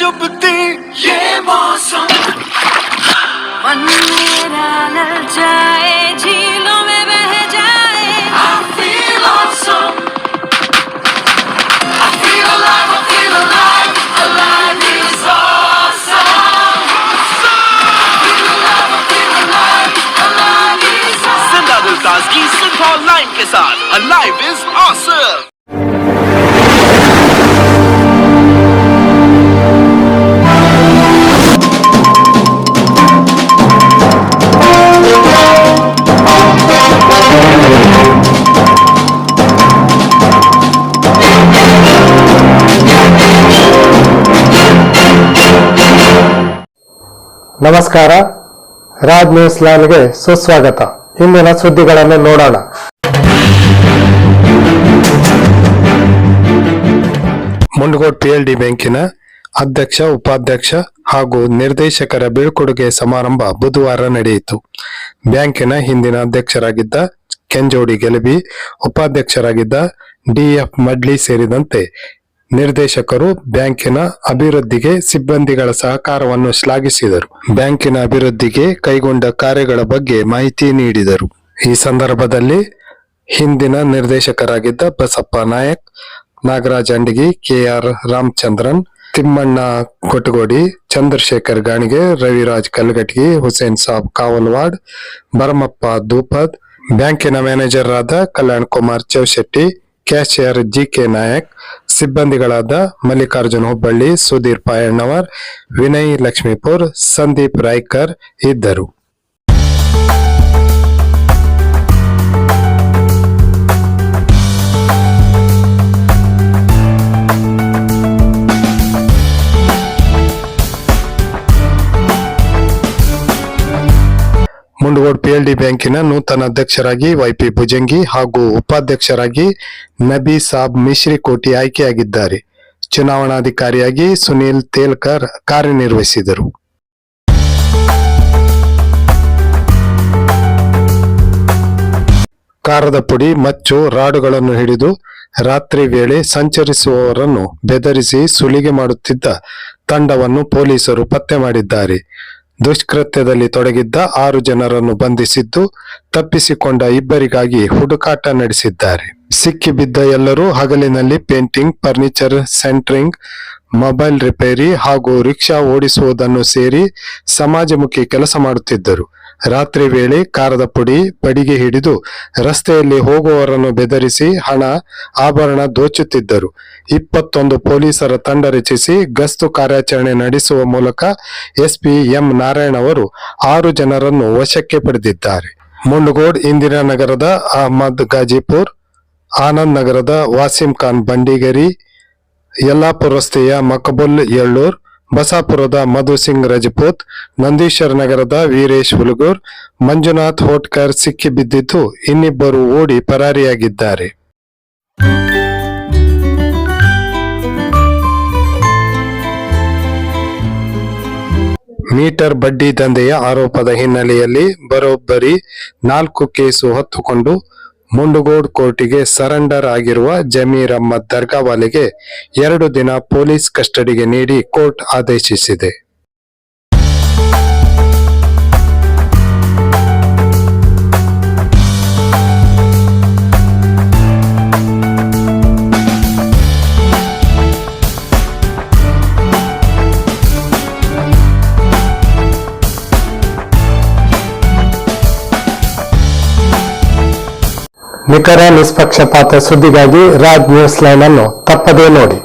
चुभती ये मौसम, मन मेरा ललचाए, झीलों में बह जाए। I feel awesome, I feel alive, I feel alive, alive is awesome. Feel alive, I feel alive, alive is awesome. जिंदा दिल ताज़गी सिंथॉल लाइन के साथ Alive is awesome. ನಮಸ್ಕಾರ, ರಾಜ್ ನ್ಯೂಸ್ ಲೈನ್ಗೆ ಸುಸ್ವಾಗತ. ಇಂದಿನ ಸುದ್ದಿಗಳನ್ನು ನೋಡೋಣ. ಮುಂಡಗೋಡ್ PLD ಬ್ಯಾಂಕಿನ ಅಧ್ಯಕ್ಷ, ಉಪಾಧ್ಯಕ್ಷ ಹಾಗೂ ನಿರ್ದೇಶಕರ ಬೀಳ್ಕೊಡುಗೆ ಸಮಾರಂಭ ಬುಧವಾರ ನಡೆಯಿತು. ಬ್ಯಾಂಕಿನ ಹಿಂದಿನ ಅಧ್ಯಕ್ಷರಾಗಿದ್ದ ಕೆಂಜೋಡಿ ಗೆಲಬಿ, ಉಪಾಧ್ಯಕ್ಷರಾಗಿದ್ದ DF ಮಡ್ಲಿ ಸೇರಿದಂತೆ ನಿರ್ದೇಶಕರು ಬ್ಯಾಂಕಿನ ಅಭಿವೃದ್ಧಿಗೆ ಸಿಬ್ಬಂದಿಗಳ ಸಹಕಾರವನ್ನು ಶ್ಲಾಘಿಸಿದರು. ಬ್ಯಾಂಕಿನ ಅಭಿವೃದ್ಧಿಗೆ ಕೈಗೊಂಡ ಕಾರ್ಯಗಳ ಬಗ್ಗೆ ಮಾಹಿತಿ ನೀಡಿದರು. ಈ ಸಂದರ್ಭದಲ್ಲಿ ಹಿಂದಿನ ನಿರ್ದೇಶಕರಾಗಿದ್ದ ಬಸಪ್ಪ ನಾಯಕ್, ನಾಗರಾಜ್ ಅಂಡಗಿ, KR ರಾಮಚಂದ್ರನ್, ತಿಮ್ಮಣ್ಣ ಕೊಟಗೋಡಿ, ಚಂದ್ರಶೇಖರ್ ಗಾಣಿಗೆ, ರವಿರಾಜ್ ಕಲ್ಗಟ್ಗಿ, ಹುಸೇನ್ ಸಾಬ್ ಕಾವಲ್ವಾಡ್, ಭರಮಪ್ಪ ದೂಪದ್, ಬ್ಯಾಂಕಿನ ಮ್ಯಾನೇಜರ್ ಆದ ಕಲ್ಯಾಣ್ ಕುಮಾರ್ ಚೌಶೆಟ್ಟಿ, ಕ್ಯಾಶಿಯರ್ GK ನಾಯಕ್, ಸಿಬ್ಬಂದಿಗಳಾದ ಮಲ್ಲಿಕಾರ್ಜುನ್ ಹುಬ್ಬಳ್ಳಿ, ಸುಧೀರ್ ಪಾಯಣ್ಣವರ್, ವಿನಯ್ ಲಕ್ಷ್ಮೀಪುರ್, ಸಂದೀಪ್ ರಾಯ್ಕರ್ ಇದ್ದರು. ಮುಂಡಗೋಡ್ PLD ಬ್ಯಾಂಕಿನ ನೂತನ ಅಧ್ಯಕ್ಷರಾಗಿ YP ಭುಜಂಗಿ ಹಾಗೂ ಉಪಾಧ್ಯಕ್ಷರಾಗಿ ನಬಿ ಸಾಬ್ ಮಿಶ್ರಿಕೋಟಿ ಆಯ್ಕೆಯಾಗಿದ್ದಾರೆ. ಚುನಾವಣಾಧಿಕಾರಿಯಾಗಿ ಸುನೀಲ್ ತೇಲ್ಕರ್ ಕಾರ್ಯನಿರ್ವಹಿಸಿದರು. ಕಾರದ ಪುಡಿ, ಮಚ್ಚು, ರಾಡುಗಳನ್ನು ಹಿಡಿದು ರಾತ್ರಿ ವೇಳೆ ಸಂಚರಿಸುವವರನ್ನು ಬೆದರಿಸಿ ಸುಲಿಗೆ ಮಾಡುತ್ತಿದ್ದ ತಂಡವನ್ನು ಪೊಲೀಸರು ಪತ್ತೆ ಮಾಡಿದ್ದಾರೆ. ದುಷ್ಕೃತ್ಯದಲ್ಲಿ ತೊಡಗಿದ್ದ 6 ಜನರನ್ನು ಬಂಧಿಸಿದ್ದು, ತಪ್ಪಿಸಿಕೊಂಡ ಇಬ್ಬರಿಗಾಗಿ ಹುಡುಕಾಟ ನಡೆಸಿದ್ದಾರೆ. ಸಿಕ್ಕಿಬಿದ್ದ ಎಲ್ಲರೂ ಹಗಲಿನಲ್ಲಿ painting, furniture centring, mobile repair ಹಾಗೂ ರಿಕ್ಷಾ ಓಡಿಸುವುದನ್ನು ಸೇರಿ ಸಮಾಜಮುಖಿ ಕೆಲಸ ಮಾಡುತ್ತಿದ್ದರು. ರಾತ್ರಿ ವೇಳೆ ಕಾರದ ಪುಡಿ, ಬಡಿಗೆ ಹಿಡಿದು ರಸ್ತೆಯಲ್ಲಿ ಹೋಗುವವರನ್ನು ಬೆದರಿಸಿ ಹಣ, ಆಭರಣ ದೋಚುತ್ತಿದ್ದರು. 21 ಪೊಲೀಸರ ತಂಡ ರಚಿಸಿ ಗಸ್ತು ಕಾರ್ಯಾಚರಣೆ ನಡೆಸುವ ಮೂಲಕ SP M ನಾರಾಯಣ್ ಅವರು 6 ಜನರನ್ನು ವಶಕ್ಕೆ ಪಡೆದಿದ್ದಾರೆ. ಮುಂಡಗೋಡ್ ಇಂದಿರಾನಗರದ ಅಹಮದ್ ಗಾಜಿಪುರ್, ಆನಂದ್ ನಗರದ ವಾಸಿಂ ಖಾನ್ ಬಂಡಿಗೇರಿ, ಯಲ್ಲಾಪುರ ರಸ್ತೆಯ ಮಕಬುಲ್ ಯಳ್ಳೂರ್, ಬಸಾಪುರದ ಮಧು ಸಿಂಗ್ ರಜಪೂತ್, ನಂದೀಶ್ವರ ನಗರದ ವೀರೇಶ್ ಹುಲಗೂರ್, ಮಂಜುನಾಥ್ ಹೋಟ್ಕರ್ ಸಿಕ್ಕಿಬಿದ್ದಿದ್ದು, ಇನ್ನಿಬ್ಬರು ಓಡಿ ಪರಾರಿಯಾಗಿದ್ದಾರೆ. ಮೀಟರ್ ಬಡ್ಡಿ ದಂಧೆಯ ಆರೋಪದ ಹಿನ್ನೆಲೆಯಲ್ಲಿ ಬರೋಬ್ಬರಿ 4 ಕೇಸು ಹೊತ್ತುಕೊಂಡು ಮುಂಡಗೋಡ್ ಕೋರ್ಟಿಗೆ ಸರೆಂಡರ್ ಆಗಿರುವ ಜಮೀರ್ ಅಹ್ಮದ್ ದರ್ಗಾವಾಲೆಗೆ 2 ದಿನ ಪೊಲೀಸ್ ಕಸ್ಟಡಿಗೆ ನೀಡಿ ಕೋರ್ಟ್ ಆದೇಶಿಸಿದೆ. ನಿಖರ ನಿಷ್ಪಕ್ಷಪಾತ ಸುದ್ದಿಗಾಗಿ ರಾಜ್ ನ್ಯೂಸ್ ಲೈನ್ ಅನ್ನು ತಪ್ಪದೇ ನೋಡಿ.